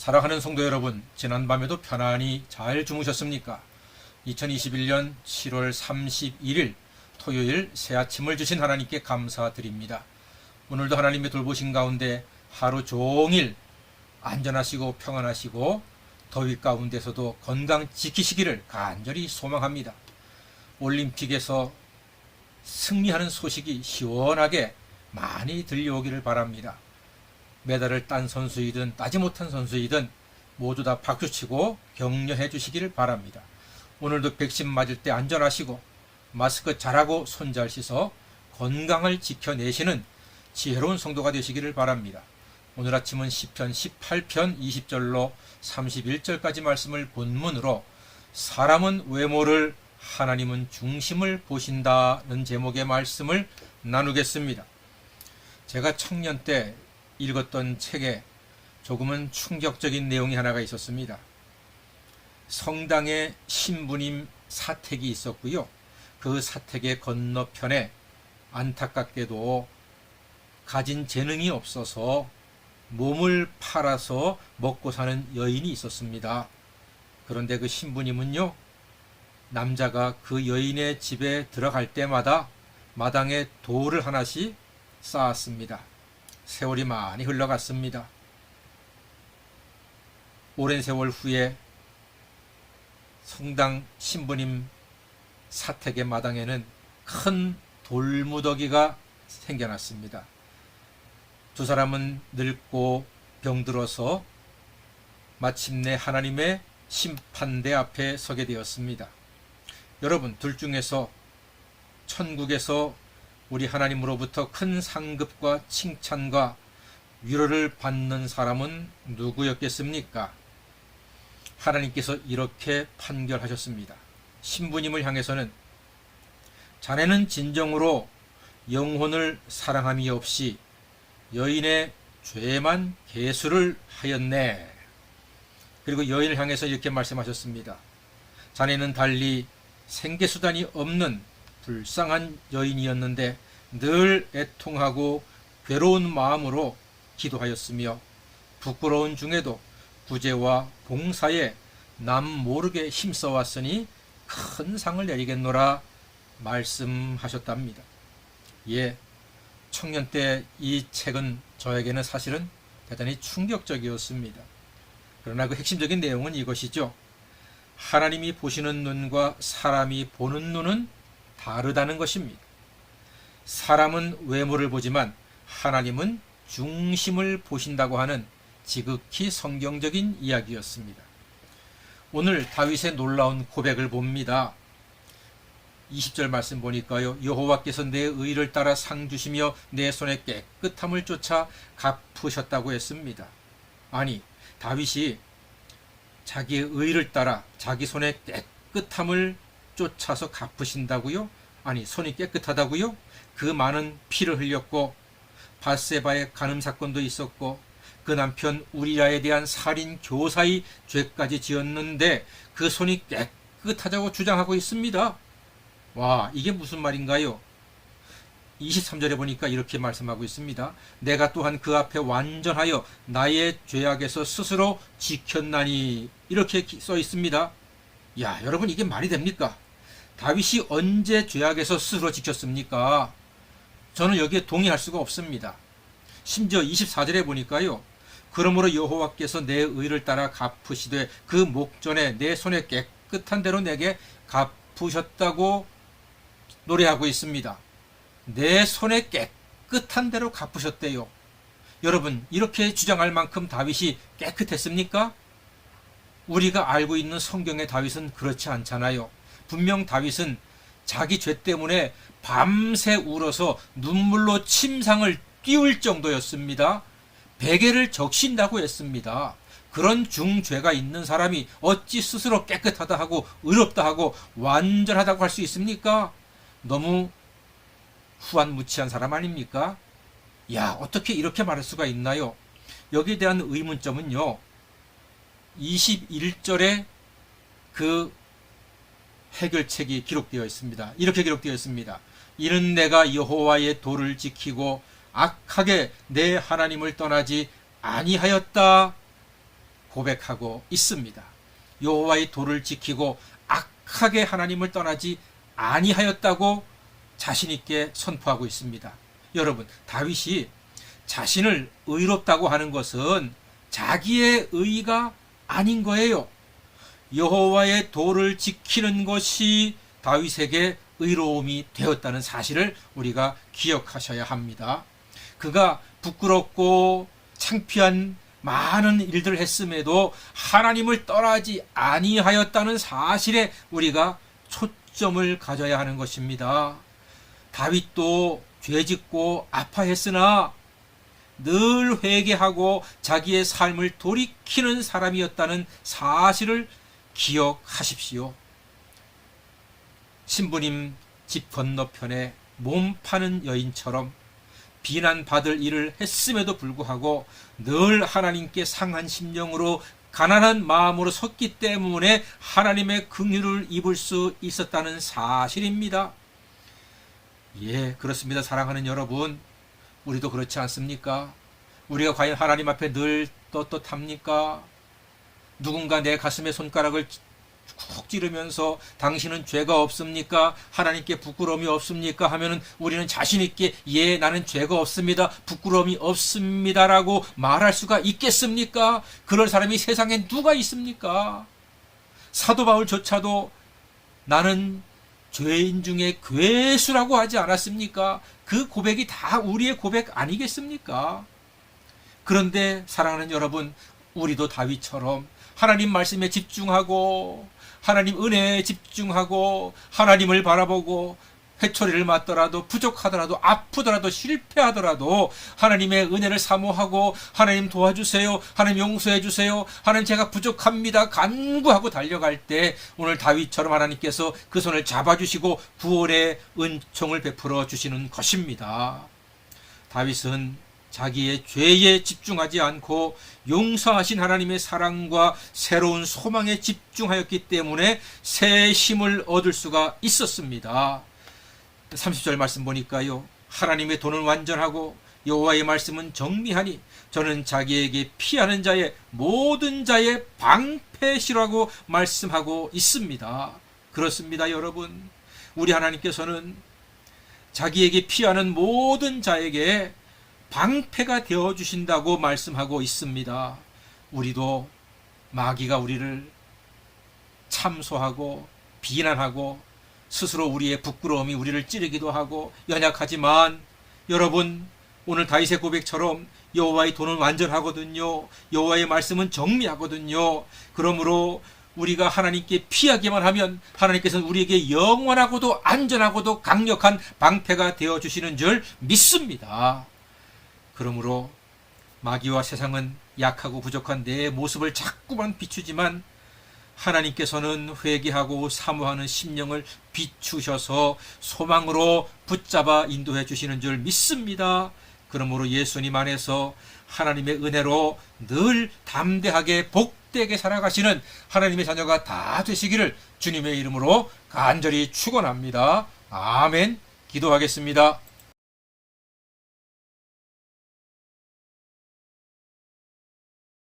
사랑하는 성도 여러분, 지난밤에도 편안히 잘 주무셨습니까? 2021년 7월 31일 토요일 새 아침을 주신 하나님께 감사드립니다. 오늘도 하나님의 돌보신 가운데 하루 종일 안전하시고 평안하시고 더위 가운데서도 건강 지키시기를 간절히 소망합니다. 올림픽에서 승리하는 소식이 시원하게 많이 들려오기를 바랍니다. 메달을 딴 선수이든 따지 못한 선수이든 모두 다 박수치고 격려해 주시기를 바랍니다. 오늘도 백신 맞을 때 안전하시고 마스크 잘하고 손 잘 씻어 건강을 지켜내시는 지혜로운 성도가 되시기를 바랍니다. 오늘 아침은 시편 18편 20절로 31절까지 말씀을 본문으로 사람은 외모를 하나님은 중심을 보신다는 제목의 말씀을 나누겠습니다. 제가 청년 때 읽었던 책에 조금은 충격적인 내용이 하나가 있었습니다. 성당에 신부님 사택이 있었고요. 그 사택의 건너편에 안타깝게도 가진 재능이 없어서 몸을 팔아서 먹고 사는 여인이 있었습니다. 그런데 그 신부님은요, 남자가 그 여인의 집에 들어갈 때마다 마당에 돌을 하나씩 쌓았습니다. 세월이 많이 흘러갔습니다. 오랜 세월 후에 성당 신부님 사택의 마당에는 큰 돌무더기가 생겨났습니다. 두 사람은 늙고 병들어서 마침내 하나님의 심판대 앞에 서게 되었습니다. 여러분, 둘 중에서 천국에서 우리 하나님으로부터 큰 상급과 칭찬과 위로를 받는 사람은 누구였겠습니까? 하나님께서 이렇게 판결하셨습니다. 신부님을 향해서는 자네는 진정으로 영혼을 사랑함이 없이 여인의 죄만 계수를 하였네. 그리고 여인을 향해서 이렇게 말씀하셨습니다. 자네는 달리 생계수단이 없는 불쌍한 여인이었는데 늘 애통하고 괴로운 마음으로 기도하였으며 부끄러운 중에도 구제와 봉사에 남 모르게 힘써왔으니 큰 상을 내리겠노라 말씀하셨답니다. 예, 청년 때 이 책은 저에게는 사실은 대단히 충격적이었습니다. 그러나 그 핵심적인 내용은 이것이죠. 하나님이 보시는 눈과 사람이 보는 눈은 다르다는 것입니다. 사람은 외모를 보지만 하나님은 중심을 보신다고 하는 지극히 성경적인 이야기였습니다. 오늘 다윗의 놀라운 고백을 봅니다. 20절 말씀 보니까요. 여호와께서 내 의를 따라 상 주시며 내 손의 깨끗함을 쫓아 갚으셨다고 했습니다. 아니, 다윗이 자기의 의를 따라 자기 손의 깨끗함을 쫓아서 갚으신다고요? 아니, 손이 깨끗하다고요? 그 많은 피를 흘렸고 밧세바의 간음 사건도 있었고 그 남편 우리라에 대한 살인 교사의 죄까지 지었는데 그 손이 깨끗하다고 주장하고 있습니다. 와, 이게 무슨 말인가요? 23절에 보니까 이렇게 말씀하고 있습니다. 내가 또한 그 앞에 완전하여 나의 죄악에서 스스로 지켰나니, 이렇게 써 있습니다. 야, 여러분, 이게 말이 됩니까? 다윗이 언제 죄악에서 스스로 지켰습니까? 저는 여기에 동의할 수가 없습니다. 심지어 24절에 보니까요. 그러므로 여호와께서 내 의를 따라 갚으시되 그 목전에 내 손에 깨끗한 대로 내게 갚으셨다고 노래하고 있습니다. 내 손에 깨끗한 대로 갚으셨대요. 여러분, 이렇게 주장할 만큼 다윗이 깨끗했습니까? 우리가 알고 있는 성경의 다윗은 그렇지 않잖아요. 분명 다윗은 자기 죄 때문에 밤새 울어서 눈물로 침상을 띄울 정도였습니다. 베개를 적신다고 했습니다. 그런 중죄가 있는 사람이 어찌 스스로 깨끗하다 하고 의롭다 하고 완전하다고 할 수 있습니까? 너무 후한무치한 사람 아닙니까? 야, 어떻게 이렇게 말할 수가 있나요? 여기에 대한 의문점은요, 21절에 그 해결책이 기록되어 있습니다. 이렇게 기록되어 있습니다. 이는 내가 여호와의 도를 지키고 악하게 내 하나님을 떠나지 아니하였다. 고백하고 있습니다. 여호와의 도를 지키고 악하게 하나님을 떠나지 아니하였다고 자신 있게 선포하고 있습니다. 여러분, 다윗이 자신을 의롭다고 하는 것은 자기의 의가 아닌 거예요. 여호와의 도를 지키는 것이 다윗에게 의로움이 되었다는 사실을 우리가 기억하셔야 합니다. 그가 부끄럽고 창피한 많은 일들을 했음에도 하나님을 떠나지 아니하였다는 사실에 우리가 초점을 가져야 하는 것입니다. 다윗도 죄짓고 아파했으나 늘 회개하고 자기의 삶을 돌이키는 사람이었다는 사실을 기억하십시오. 신부님 집 건너편에 몸 파는 여인처럼 비난받을 일을 했음에도 불구하고 늘 하나님께 상한 심령으로 가난한 마음으로 섰기 때문에 하나님의 긍휼을 입을 수 있었다는 사실입니다. 예, 그렇습니다. 사랑하는 여러분, 우리도 그렇지 않습니까? 우리가 과연 하나님 앞에 늘 떳떳합니까? 누군가 내 가슴에 손가락을 쿡 찌르면서 당신은 죄가 없습니까? 하나님께 부끄러움이 없습니까? 하면은 우리는 자신 있게 예, 나는 죄가 없습니다. 부끄러움이 없습니다라고 말할 수가 있겠습니까? 그럴 사람이 세상에 누가 있습니까? 사도 바울조차도 나는 죄인 중에 괴수라고 하지 않았습니까? 그 고백이 다 우리의 고백 아니겠습니까? 그런데 사랑하는 여러분, 우리도 다윗처럼 하나님 말씀에 집중하고 하나님 은혜에 집중하고 하나님을 바라보고 회초리를 맞더라도 부족하더라도 아프더라도 실패하더라도 하나님의 은혜를 사모하고 하나님 도와주세요, 하나님 용서해 주세요, 하나님 제가 부족합니다 간구하고 달려갈 때 오늘 다윗처럼 하나님께서 그 손을 잡아주시고 구원의 은총을 베풀어 주시는 것입니다. 다윗은 자기의 죄에 집중하지 않고 용서하신 하나님의 사랑과 새로운 소망에 집중하였기 때문에 새 힘을 얻을 수가 있었습니다. 30절 말씀 보니까요, 하나님의 도는 완전하고 여호와의 말씀은 정리하니 저는 자기에게 피하는 자의 모든 자의 방패시라고 말씀하고 있습니다. 그렇습니다. 여러분, 우리 하나님께서는 자기에게 피하는 모든 자에게 방패가 되어주신다고 말씀하고 있습니다. 우리도 마귀가 우리를 참소하고 비난하고 스스로 우리의 부끄러움이 우리를 찌르기도 하고 연약하지만 여러분, 오늘 다윗의 고백처럼 여호와의 도는 완전하거든요. 여호와의 말씀은 정리하거든요. 그러므로 우리가 하나님께 피하기만 하면 하나님께서는 우리에게 영원하고도 안전하고도 강력한 방패가 되어주시는 줄 믿습니다. 그러므로 마귀와 세상은 약하고 부족한 내 모습을 자꾸만 비추지만 하나님께서는 회개하고 사모하는 심령을 비추셔서 소망으로 붙잡아 인도해 주시는 줄 믿습니다. 그러므로 예수님 안에서 하나님의 은혜로 늘 담대하게 복되게 살아가시는 하나님의 자녀가 다 되시기를 주님의 이름으로 간절히 축원합니다. 아멘. 기도하겠습니다.